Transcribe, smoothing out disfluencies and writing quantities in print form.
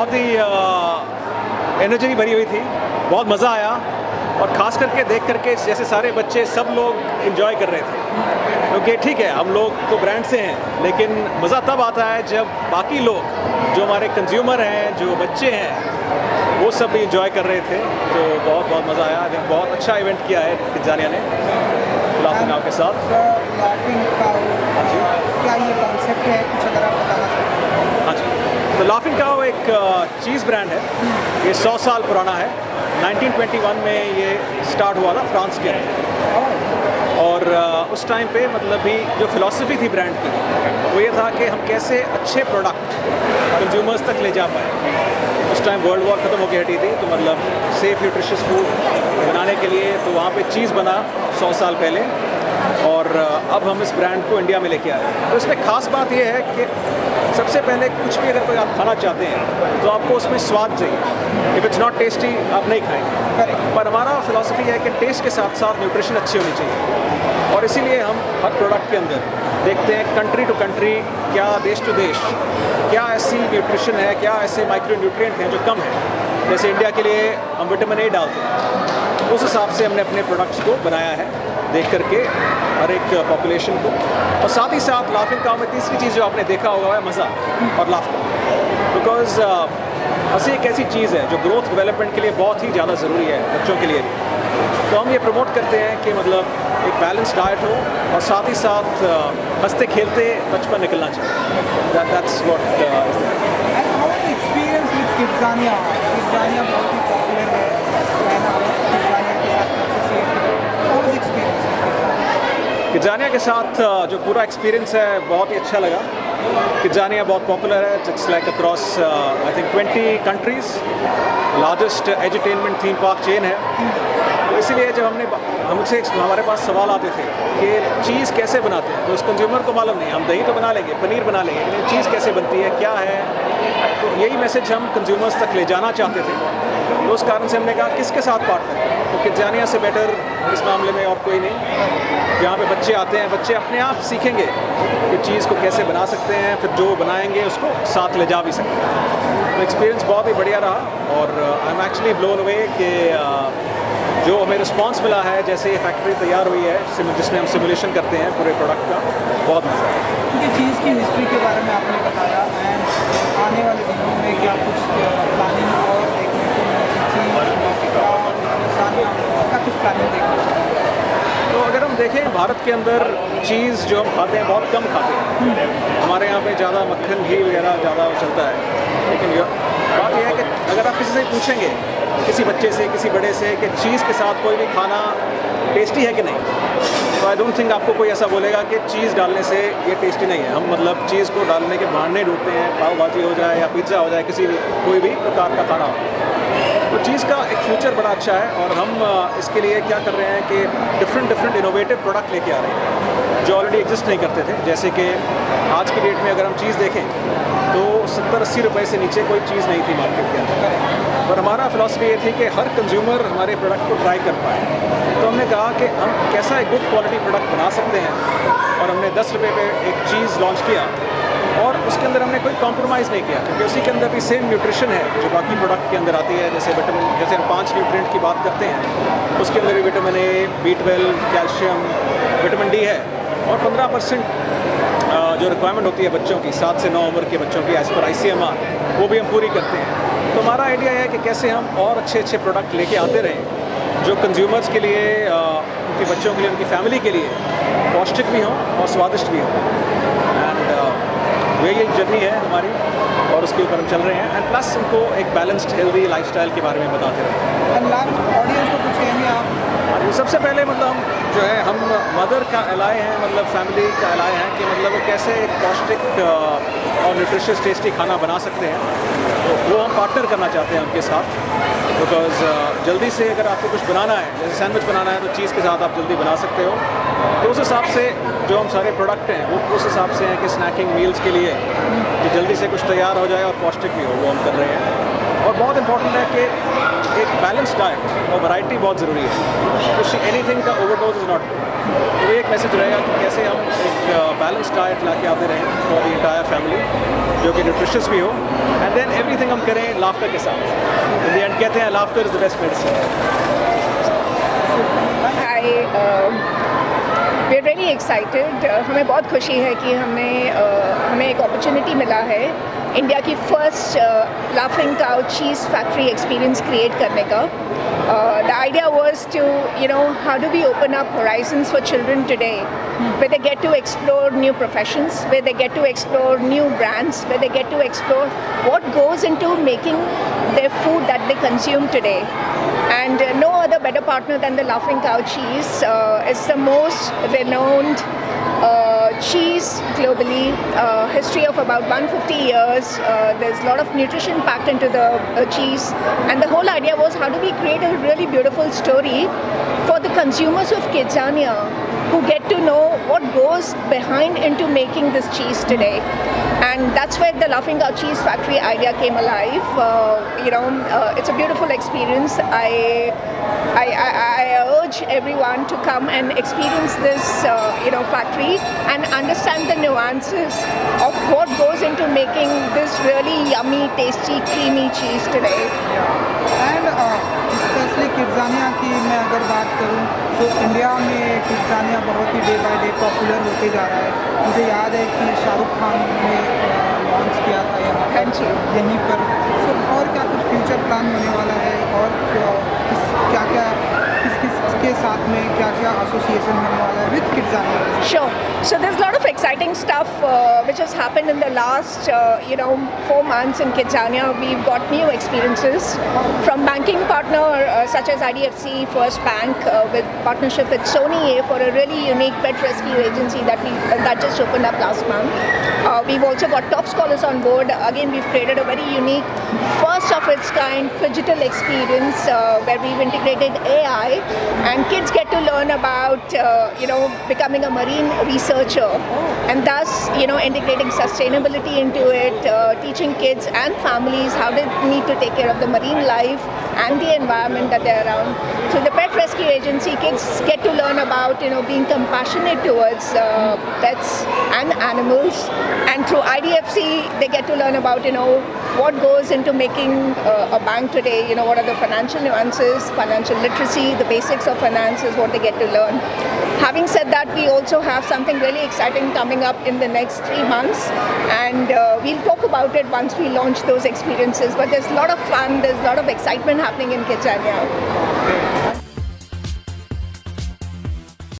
बहुत ही एनर्जी भरी हुई थी, बहुत मज़ा आया और ख़ास करके देख करके जैसे सारे बच्चे सब लोग इन्जॉय कर रहे थे। क्योंकि ठीक है, हम लोग तो ब्रांड से हैं, लेकिन मज़ा तब आता है जब बाकी लोग जो हमारे कंज्यूमर हैं, जो बच्चे हैं, वो सब भी इन्जॉय कर रहे थे। तो बहुत बहुत मज़ा आया। आई बहुत अच्छा इवेंट किया है किड्जानिया ने लाफिंग काउ के साथ। लाफिंग काउ, क्या ये कॉन्सेप्ट है, कुछ अगर आप बताना सकते हैं? हाँ जी, तो लाफिंग काउ एक चीज़ ब्रांड है। ये 100 साल पुराना है। 1921 में ये स्टार्ट हुआ था फ्रांस के अंदर। और उस टाइम पे मतलब भी जो फ़िलॉसफी थी ब्रांड की, वो ये था कि हम कैसे अच्छे प्रोडक्ट कंज्यूमर्स तक ले जा पाए। उस टाइम वर्ल्ड वॉर ख़त्म होकर हटी थी, तो मतलब सेफ़ न्यूट्रिशियस फूड बनाने के लिए तो वहाँ पे चीज़ बना 100 साल पहले, और अब हम इस ब्रांड को इंडिया में लेके आए। तो इसमें ख़ास बात यह है कि सबसे पहले कुछ भी अगर कोई आप खाना चाहते हैं तो आपको उसमें स्वाद चाहिए। इफ़ इट्स नॉट टेस्टी आप नहीं खाएंगे। पर हमारा फ़िलॉसफी है कि टेस्ट के साथ साथ न्यूट्रिशन अच्छी होनी चाहिए, और इसीलिए हम हर प्रोडक्ट के अंदर देखते हैं कंट्री टू कंट्री, क्या देश टू देश क्या ऐसी न्यूट्रिशन है, क्या ऐसे माइक्रो न्यूट्रिएंट हैं जो कम है। जैसे इंडिया के लिए हम विटामिन ए डालते हैं, उस हिसाब से हमने अपने प्रोडक्ट्स को बनाया है देख करके हर एक पॉपुलेशन को। और साथ ही साथ लाफिंग काउ में तीसरी चीज़ जो आपने देखा होगा है मज़ा और लाफ्टर। बिकॉज हंसी एक ऐसी चीज़ है जो ग्रोथ डेवलपमेंट के लिए बहुत ही ज़्यादा ज़रूरी है, बच्चों के लिए। तो हम ये प्रमोट करते हैं कि मतलब एक बैलेंस डाइट हो और साथ ही साथ हंसते खेलते बचपन निकलना चाहिए। That's what experience with KidZania. KidZania बहुत ही पॉपुलर है, किड्जानिया के साथ किड्जानिया के साथ जो पूरा एक्सपीरियंस है बहुत ही अच्छा लगा। किड्जानिया बहुत पॉपुलर है, it's like across I think 20 countries, largest entertainment theme park chain है। तो इसीलिए जब हमसे हमारे पास सवाल आते थे कि चीज़ कैसे बनाते हैं, तो उस कंज्यूमर को मालूम नहीं। हम दही तो बना लेंगे, पनीर बना लेंगे, लेकिन चीज़ कैसे बनती है, क्या है। तो यही मैसेज हम कंज्यूमर्स तक ले जाना चाहते थे। तो उस कारण से हमने कहा किसके साथ पार्टनर करें। तो किड्जानिया से बेटर इस मामले में और कोई नहीं। जहाँ पे बच्चे आते हैं, बच्चे अपने आप सीखेंगे कि चीज़ को कैसे बना सकते हैं, फिर जो बनाएंगे उसको साथ ले जा भी सकते हैं। तो एक्सपीरियंस बहुत ही बढ़िया रहा, और I am actually blown away कि जो हमें रिस्पांस मिला है, जैसे ये फैक्ट्री तैयार हुई है जिसमें हम सिमुलेशन करते हैं पूरे प्रोडक्ट का, बहुत मज़ा है। क्योंकि चीज़ की हिस्ट्री के बारे में आपने बताया, एंड आने वाले दिनों में क्या कुछ प्लानिंग और देखने को क्या कुछ प्लानिंग देखने। तो अगर हम देखें भारत के अंदर चीज़ जो हम खाते हैं बहुत कम खाते हैं। हमारे यहाँ पे ज़्यादा मक्खन घी वगैरह ज़्यादा चलता है, लेकिन बात यह है कि अगर आप किसी से पूछेंगे, किसी बच्चे से, किसी बड़े से, कि चीज़ के साथ कोई भी खाना टेस्टी है कि नहीं, तो आई डोंट थिंक आपको कोई ऐसा बोलेगा कि चीज़ डालने से ये टेस्टी नहीं है। हम मतलब चीज़ को डालने के बहाने ढूंढते हैं, पाव भाजी हो जाए या पिज़्ज़ा हो जाए, कोई भी प्रकार का खाना हो। तो चीज़ का एक फ्यूचर बड़ा अच्छा है, और हम इसके लिए क्या कर रहे हैं कि डिफरेंट इनोवेटिव प्रोडक्ट लेके आ रहे हैं जो ऑलरेडी एग्जिस्ट नहीं करते थे। जैसे कि आज की डेट में अगर हम चीज़ देखें तो 70-80 रुपए से नीचे कोई चीज़ नहीं थी मार्केट के अंदर। पर हमारा फिलॉसफी ये थी कि हर कंज्यूमर हमारे प्रोडक्ट को ट्राई कर पाए। तो हमने कहा कि हम कैसा एक गुड क्वालिटी प्रोडक्ट बना सकते हैं, और हमने 10 रुपये पे एक चीज़ लॉन्च किया, और उसके अंदर हमने कोई कॉम्प्रोमाइज़ नहीं किया, क्योंकि उसी के अंदर भी सेम न्यूट्रिशन है जो बाकी प्रोडक्ट के अंदर आती है। जैसे हम 5 न्यूट्रिएंट की बात करते हैं, उसके अंदर भी vitamin A, B12, calcium, vitamin D है, और 15% जो रिक्वायरमेंट होती है बच्चों की 7 से 9 उम्र के बच्चों की एज़ पर ICMR, वो भी हम पूरी करते हैं। तो हमारा आइडिया है कि कैसे हम और अच्छे प्रोडक्ट लेके आते रहें जो कंज्यूमर्स के लिए, उनके बच्चों के लिए, उनकी फैमिली के लिए पौष्टिक भी हों और स्वादिष्ट भी हों। एंड यही जर्नी है हमारी, और उसके ऊपर हम चल रहे हैं। एंड प्लस उनको एक बैलेंस्ड हेल्दी लाइफस्टाइल के बारे में बताते रहें। ऑडियंस को कुछ कहेंगे आप? सबसे पहले मतलब हम जो है हम मदर का एलाय हैं, मतलब फैमिली का एलाय हैं कि मतलब वो कैसे एक पौष्टिक और न्यूट्रिशियस टेस्टी खाना बना सकते हैं। तो वो हम पार्टनर करना चाहते हैं उनके साथ, बिकॉज़ जल्दी से अगर आपको कुछ बनाना है, जैसे सैंडविच बनाना है, तो चीज़ के साथ आप जल्दी बना सकते हो। तो उस हिसाब से जो हम सारे प्रोडक्ट हैं वो उस हिसाब से हैं कि स्नैकिंग मील्स के लिए कि जल्दी से कुछ तैयार हो जाए और पौष्टिक भी हो, वो हम कर रहे हैं। और बहुत इम्पॉर्टेंट है कि एक बैलेंस डाइट और वैरायटी बहुत ज़रूरी है, कुछ एनीथिंग का ओवरडोज इज़ नॉट। तो ये एक मैसेज रहेगा कि कैसे हम एक बैलेंस डाइट ला के आते रहें फॉर द एंटायर फैमिली, जो कि न्यूट्रिशियस भी हो, एंड देन एवरीथिंग हम करें लाफ्टर के साथ। इन द एंड कहते हैं laughter is the best medicine. We are very excited. हमें बहुत खुशी है कि हमें एक अपॉर्चुनिटी मिला है इंडिया की first Laughing Cow cheese factory experience create करने का। The idea was to how do we open up horizons for children today, where they get to explore new professions, where they get to explore new brands, where they get to explore what goes into making their food that they consume today. And no other better partner than the Laughing Cow Cheese. It's the most renowned cheese globally, history of about 150 years. There's a lot of nutrition packed into the cheese, and the whole idea was how do we create a really beautiful story for the consumers of Kidzania, who get to know what goes behind into making this cheese today. And that's where the Laughing Cow Cheese Factory idea came alive. It's a beautiful experience. I urge everyone to come and experience this factory and understand the nuances of what goes into making this really yummy, tasty, creamy cheese today. And specially KidZania की मैं अगर बात करूं तो India में किड्ज़ानिया बहुत ही day by day popular होते जा रहा है। मुझे याद है कि शाहरुख खान ने लॉन्च किया था यहाँ पर, यहीं पर। सो और क्या कुछ फ्यूचर प्लान होने वाला है, और क्या क्या किसके साथ में क्या क्या एसोसिएशन होने वाला है with किड्ज़ानिया? Sure. So there's a lot of exciting stuff which has happened in the last 4 months in Kidzania. We've got new experiences from banking partner such as IDFC First Bank, with partnership with Sony for a really unique pet rescue agency that just opened up last month. We've also got top scholars on board. Again, we've created a very unique, first of its kind digital experience where we've integrated AI, and kids get to learn about becoming a marine researcher, and thus integrating sustainability into it, teaching kids and families how they need to take care of the marine life and the environment that they're around. So the pet rescue agency, kids get to learn about being compassionate towards pets and animals, and through IDFC they get to learn about what goes into making a bank today. What are the financial nuances, financial literacy, the basics of finance is what they get to learn. Having said that, we also have something really exciting coming up in the next 3 months, and we'll talk about it once we launch those experiences. But there's a lot of fun, there's a lot of excitement happening in Kidzania.